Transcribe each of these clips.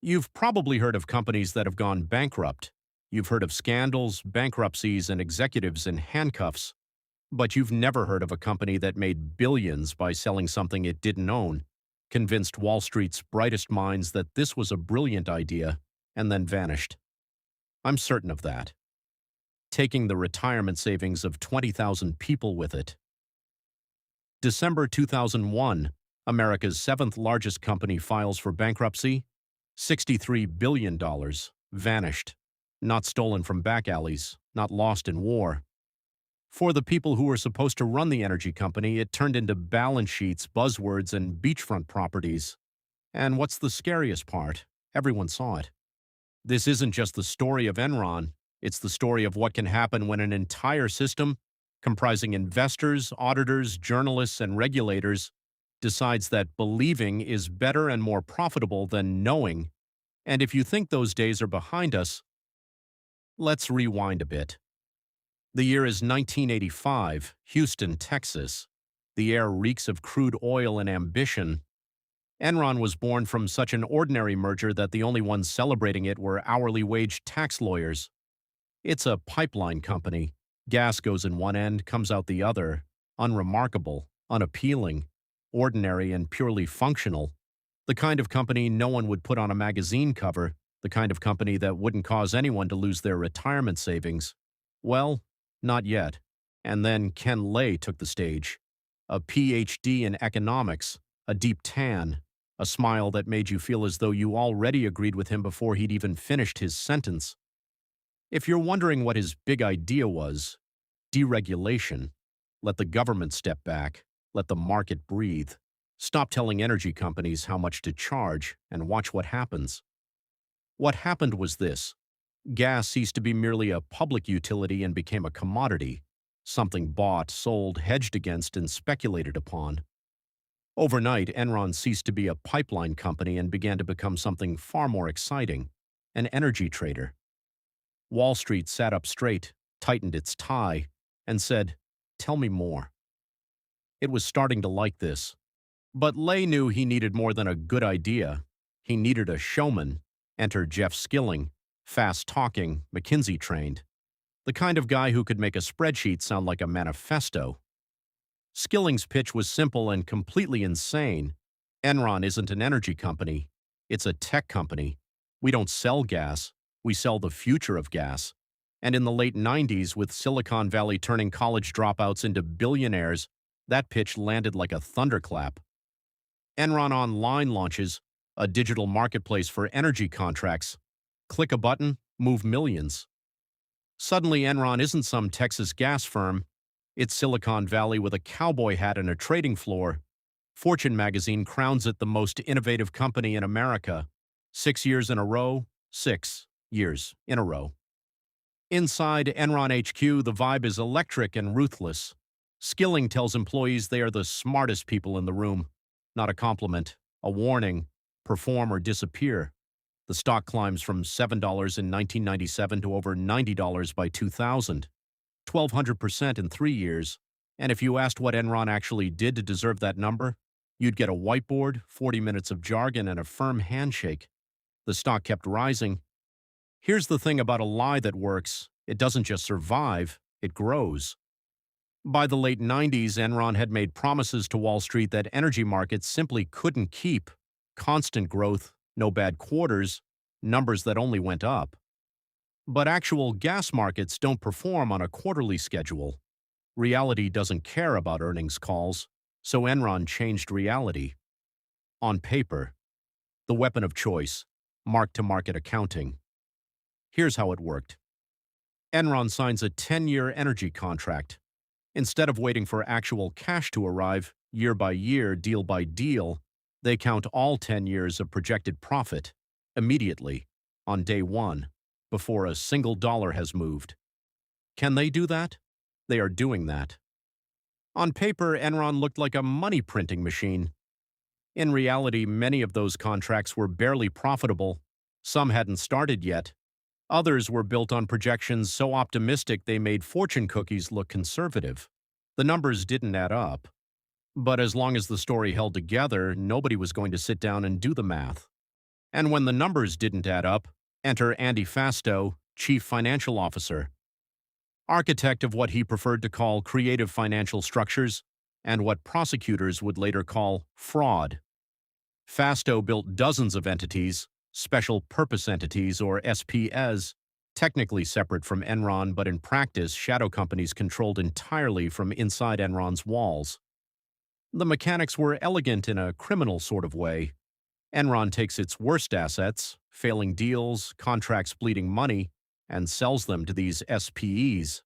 You've probably heard of companies that have gone bankrupt. You've heard of scandals, bankruptcies, and executives in handcuffs. But you've never heard of a company that made billions by selling something it didn't own, convinced Wall Street's brightest minds that this was a brilliant idea, and then vanished. I'm certain of that. Taking the retirement savings of 20,000 people with it. December 2001, America's seventh largest company files for bankruptcy. $63 billion vanished. Not stolen from back alleys, not lost in war. For the people who were supposed to run the energy company, it turned into balance sheets, buzzwords, and beachfront properties. And what's the scariest part? Everyone saw it. This isn't just the story of Enron. It's the story of what can happen when an entire system, comprising investors, auditors, journalists, and regulators, decides that believing is better and more profitable than knowing. And if you think those days are behind us, let's rewind a bit. The year is 1985, Houston, Texas. The air reeks of crude oil and ambition. Enron was born from such an ordinary merger that the only ones celebrating it were hourly wage tax lawyers. It's a pipeline company. Gas goes in one end, comes out the other. Unremarkable, unappealing, ordinary and purely functional. The kind of company no one would put on a magazine cover, the kind of company that wouldn't cause anyone to lose their retirement savings. Well, not yet. And then Ken Lay took the stage. A PhD in economics, a deep tan, a smile that made you feel as though you already agreed with him before he'd even finished his sentence. If you're wondering what his big idea was, deregulation. Let the government step back. Let the market breathe. Stop telling energy companies how much to charge and watch what happens. What happened was this. Gas ceased to be merely a public utility and became a commodity, something bought, sold, hedged against, and speculated upon. Overnight, Enron ceased to be a pipeline company and began to become something far more exciting, an energy trader. Wall Street sat up straight, tightened its tie, and said, "Tell me more." It was starting to like this. But Lay knew he needed more than a good idea. He needed a showman. Enter Jeff Skilling, fast-talking, McKinsey-trained. The kind of guy who could make a spreadsheet sound like a manifesto. Skilling's pitch was simple and completely insane. Enron isn't an energy company. It's a tech company. We don't sell gas. We sell the future of gas. And in the late 90s, with Silicon Valley turning college dropouts into billionaires, that pitch landed like a thunderclap. Enron Online launches, a digital marketplace for energy contracts. Click a button, move millions. Suddenly, Enron isn't some Texas gas firm. It's Silicon Valley with a cowboy hat and a trading floor. Fortune magazine crowns it the most innovative company in America. 6 years in a row, 6 years in a row. Inside Enron HQ, the vibe is electric and ruthless. Skilling tells employees they are the smartest people in the room. Not a compliment, a warning. Perform or disappear. The stock climbs from $7 in 1997 to over $90 by 2000. 1,200% in 3 years. And if you asked what Enron actually did to deserve that number, you'd get a whiteboard, 40 minutes of jargon, and a firm handshake. The stock kept rising. Here's the thing about a lie that works. It doesn't just survive, it grows. By the late 90s, Enron had made promises to Wall Street that energy markets simply couldn't keep. Constant growth, no bad quarters, numbers that only went up. But actual gas markets don't perform on a quarterly schedule. Reality doesn't care about earnings calls, so Enron changed reality. On paper, the weapon of choice, mark-to-market accounting. Here's how it worked. Enron signs a 10-year energy contract. Instead of waiting for actual cash to arrive, year by year, deal by deal, they count all 10 years of projected profit, immediately, on day one, before a single dollar has moved. Can they do that? They are doing that. On paper, Enron looked like a money-printing machine. In reality, many of those contracts were barely profitable. Some hadn't started yet. Others were built on projections so optimistic they made fortune cookies look conservative. The numbers didn't add up. But as long as the story held together, nobody was going to sit down and do the math. And when the numbers didn't add up, enter Andy Fastow, Chief Financial Officer, architect of what he preferred to call creative financial structures and what prosecutors would later call fraud. Fastow built dozens of entities, special purpose entities or SPEs, technically separate from Enron but in practice shadow companies controlled entirely from inside Enron's walls. The mechanics were elegant in a criminal sort of way. Enron takes its worst assets, failing deals, contracts bleeding money, and sells them to these SPEs.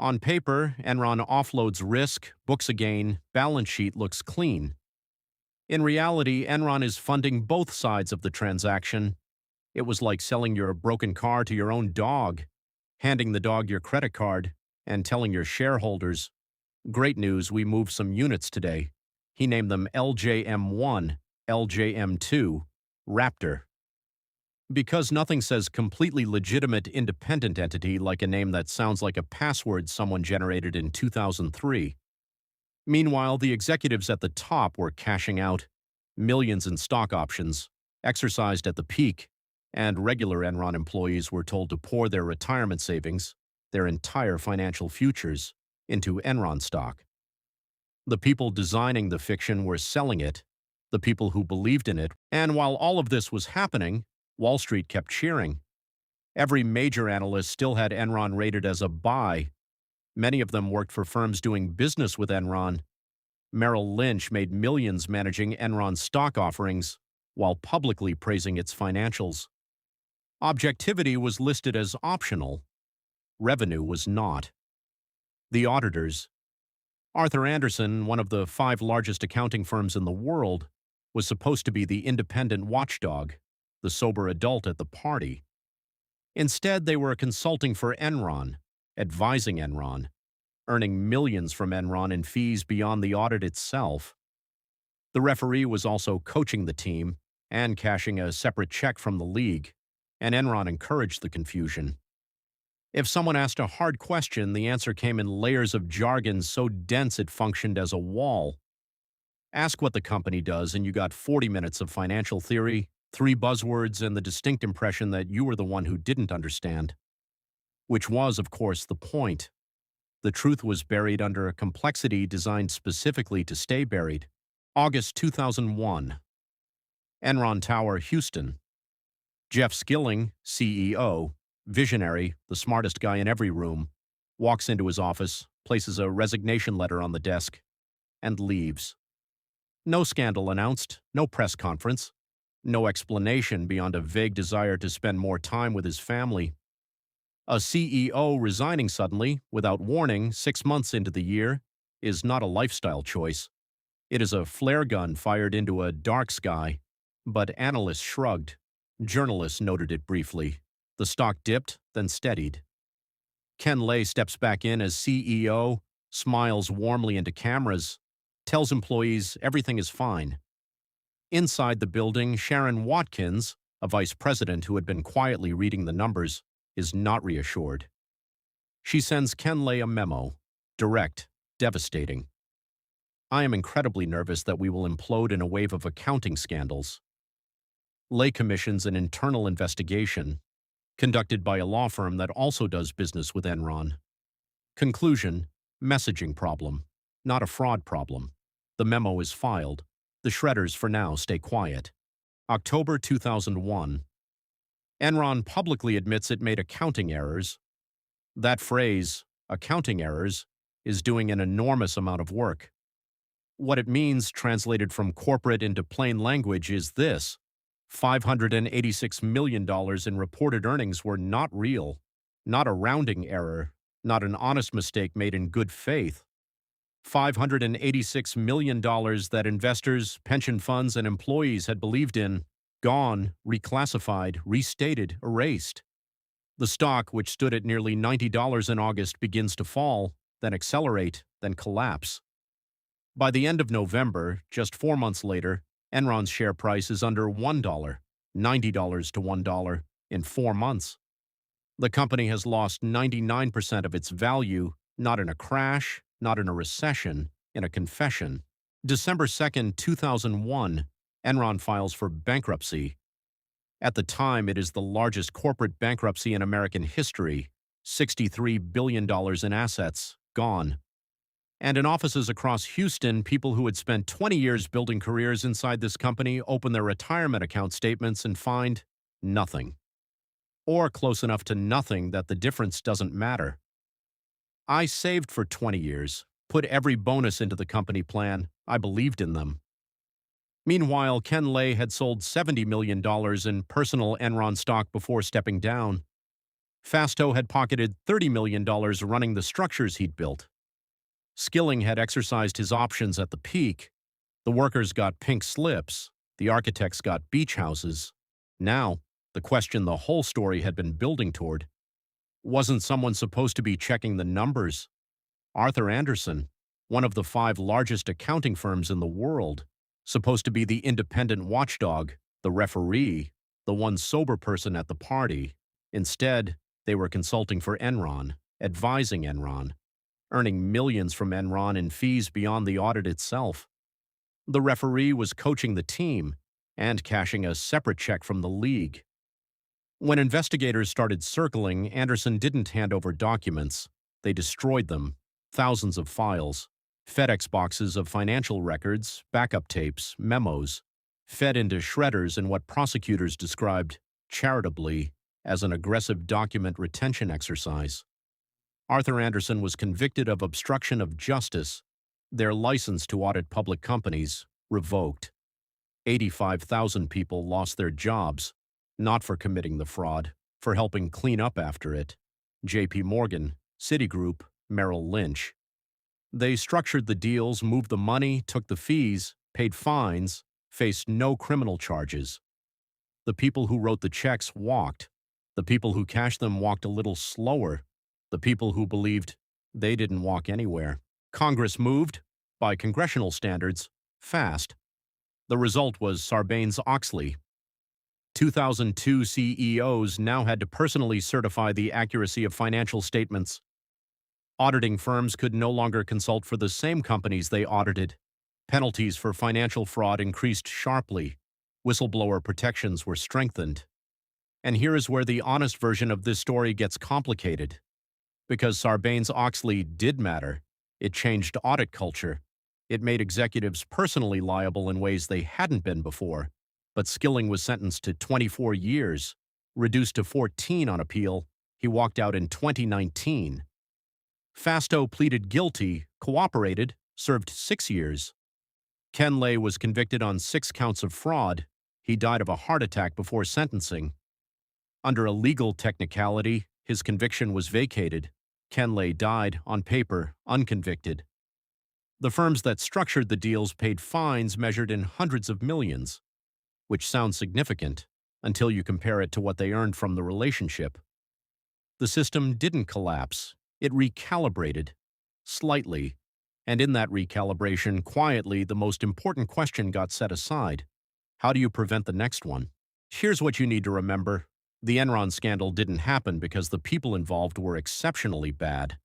On paper, Enron offloads risk, books a gain, balance sheet looks clean. In reality, Enron is funding both sides of the transaction. It was like selling your broken car to your own dog, handing the dog your credit card, and telling your shareholders, "Great news, we moved some units today." He named them LJM1, LJM2, Raptor. Because nothing says completely legitimate independent entity like a name that sounds like a password someone generated in 2003. Meanwhile, the executives at the top were cashing out millions in stock options, exercised at the peak, and regular Enron employees were told to pour their retirement savings, their entire financial futures, into Enron stock. The people designing the fiction were selling it, the people who believed in it, and while all of this was happening, Wall Street kept cheering. Every major analyst still had Enron rated as a buy. Many of them worked for firms doing business with Enron. Merrill Lynch made millions managing Enron's stock offerings while publicly praising its financials. Objectivity was listed as optional. Revenue was not. The auditors. Arthur Andersen, one of the 5 largest accounting firms in the world, was supposed to be the independent watchdog, the sober adult at the party. Instead, they were consulting for Enron, advising Enron, earning millions from Enron in fees beyond the audit itself. The referee was also coaching the team and cashing a separate check from the league, and Enron encouraged the confusion. If someone asked a hard question, the answer came in layers of jargon so dense it functioned as a wall. Ask what the company does, and you got 40 minutes of financial theory, 3 buzzwords, and the distinct impression that you were the one who didn't understand. Which was, of course, the point. The truth was buried under a complexity designed specifically to stay buried. August 2001. Enron Tower, Houston. Jeff Skilling, CEO, visionary, the smartest guy in every room, walks into his office, places a resignation letter on the desk, and leaves. No scandal announced, no press conference, no explanation beyond a vague desire to spend more time with his family. A CEO resigning suddenly, without warning, 6 months into the year, is not a lifestyle choice. It is a flare gun fired into a dark sky. But analysts shrugged. Journalists noted it briefly. The stock dipped, then steadied. Ken Lay steps back in as CEO, smiles warmly into cameras, tells employees everything is fine. Inside the building, Sharon Watkins, a vice president who had been quietly reading the numbers, is not reassured. She sends Ken Lay a memo, direct, devastating. "I am incredibly nervous that we will implode in a wave of accounting scandals." Lay commissions an internal investigation, conducted by a law firm that also does business with Enron. Conclusion: messaging problem, not a fraud problem. The memo is filed. The shredders for now stay quiet. October 2001. Enron publicly admits it made accounting errors. That phrase, accounting errors, is doing an enormous amount of work. What it means, translated from corporate into plain language, is this: $586 million in reported earnings were not real, not a rounding error, not an honest mistake made in good faith. $586 million that investors, pension funds, and employees had believed in, gone, reclassified, restated, erased. The stock, which stood at nearly $90 in August, begins to fall, then accelerate, then collapse. By the end of November, just 4 months later, Enron's share price is under $1, $90 to $1, in 4 months. The company has lost 99% of its value, not in a crash, not in a recession, in a confession. December 2nd, 2001, Enron files for bankruptcy. At the time, it is the largest corporate bankruptcy in American history, $63 billion in assets, gone. And in offices across Houston, people who had spent 20 years building careers inside this company open their retirement account statements and find nothing. Or close enough to nothing that the difference doesn't matter. I saved for 20 years, put every bonus into the company plan. I believed in them. Meanwhile, Ken Lay had sold $70 million in personal Enron stock before stepping down. Fastow had pocketed $30 million running the structures he'd built. Skilling had exercised his options at the peak. The workers got pink slips. The architects got beach houses. Now, the question the whole story had been building toward. Wasn't someone supposed to be checking the numbers? Arthur Andersen, one of the 5 largest accounting firms in the world, supposed to be the independent watchdog, the referee, the one sober person at the party. Instead, they were consulting for Enron, advising Enron, earning millions from Enron in fees beyond the audit itself. The referee was coaching the team and cashing a separate check from the league. When investigators started circling, Andersen didn't hand over documents. They destroyed them, thousands of files, FedEx boxes of financial records, backup tapes, memos, fed into shredders in what prosecutors described, charitably, as an aggressive document retention exercise. Arthur Andersen was convicted of obstruction of justice, their license to audit public companies revoked. 85,000 people lost their jobs, not for committing the fraud, for helping clean up after it. J.P. Morgan, Citigroup, Merrill Lynch. They structured the deals, moved the money, took the fees, paid fines, faced no criminal charges. The people who wrote the checks walked. The people who cashed them walked a little slower. The people who believed they didn't walk anywhere. Congress moved, by congressional standards, fast. The result was Sarbanes-Oxley. 2002 CEOs now had to personally certify the accuracy of financial statements. Auditing firms could no longer consult for the same companies they audited. Penalties for financial fraud increased sharply. Whistleblower protections were strengthened. And here is where the honest version of this story gets complicated. Because Sarbanes-Oxley did matter, it changed audit culture. It made executives personally liable in ways they hadn't been before. But Skilling was sentenced to 24 years, reduced to 14 on appeal. He walked out in 2019. Fastow pleaded guilty, cooperated, served 6 years. Ken Lay was convicted on 6 counts of fraud. He died of a heart attack before sentencing. Under a legal technicality, his conviction was vacated. Ken Lay died, on paper, unconvicted. The firms that structured the deals paid fines measured in hundreds of millions, which sounds significant until you compare it to what they earned from the relationship. The system didn't collapse. It recalibrated, slightly, and in that recalibration, quietly, the most important question got set aside. How do you prevent the next one? Here's what you need to remember. The Enron scandal didn't happen because the people involved were exceptionally bad.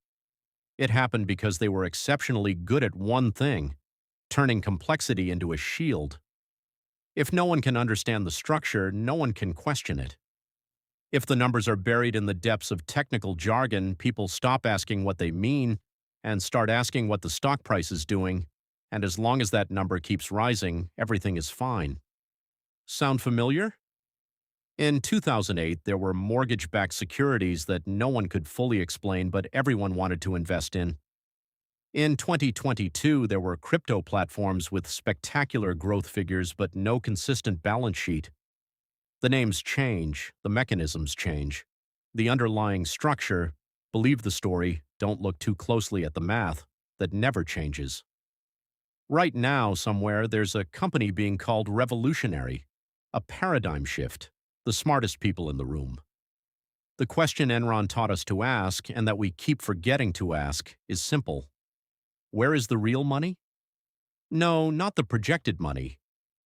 It happened because they were exceptionally good at one thing, turning complexity into a shield. If no one can understand the structure, no one can question it. If the numbers are buried in the depths of technical jargon, people stop asking what they mean and start asking what the stock price is doing, and as long as that number keeps rising, everything is fine. Sound familiar? In 2008, there were mortgage-backed securities that no one could fully explain but everyone wanted to invest in. In 2022, there were crypto platforms with spectacular growth figures but no consistent balance sheet. The names change, the mechanisms change. The underlying structure, believe the story, don't look too closely at the math, that never changes. Right now, somewhere, there's a company being called revolutionary, a paradigm shift, the smartest people in the room. The question Enron taught us to ask, and that we keep forgetting to ask, is simple. Where is the real money? No, not the projected money.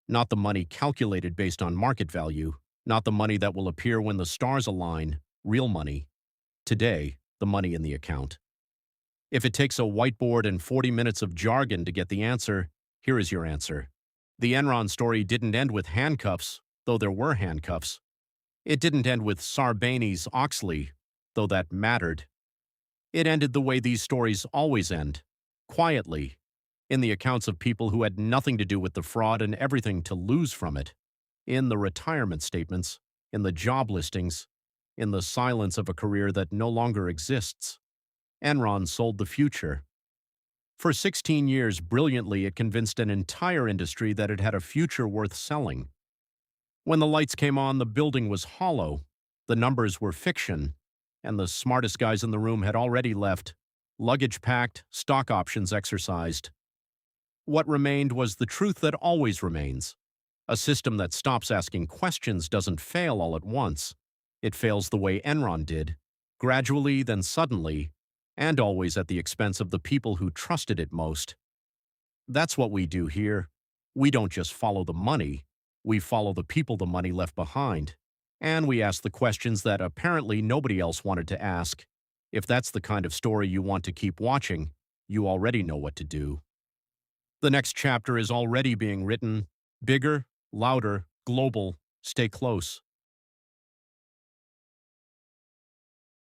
Not the money calculated based on market value. Not the money that will appear when the stars align. Real money. Today, the money in the account. If it takes a whiteboard and 40 minutes of jargon to get the answer, here is your answer. The Enron story didn't end with handcuffs, though there were handcuffs. It didn't end with Sarbanes-Oxley, though that mattered. It ended the way these stories always end, quietly, in the accounts of people who had nothing to do with the fraud and everything to lose from it, in the retirement statements, in the job listings, in the silence of a career that no longer exists. Enron sold the future. For 16 years, brilliantly, it convinced an entire industry that it had a future worth selling. When the lights came on, the building was hollow, the numbers were fiction, and the smartest guys in the room had already left, luggage packed, stock options exercised. What remained was the truth that always remains. A system that stops asking questions doesn't fail all at once. It fails the way Enron did, gradually, then suddenly, and always at the expense of the people who trusted it most. That's what we do here. We don't just follow the money, we follow the people the money left behind. And we ask the questions that apparently nobody else wanted to ask. If that's the kind of story you want to keep watching, you already know what to do. The next chapter is already being written. Bigger, louder, global. Stay close.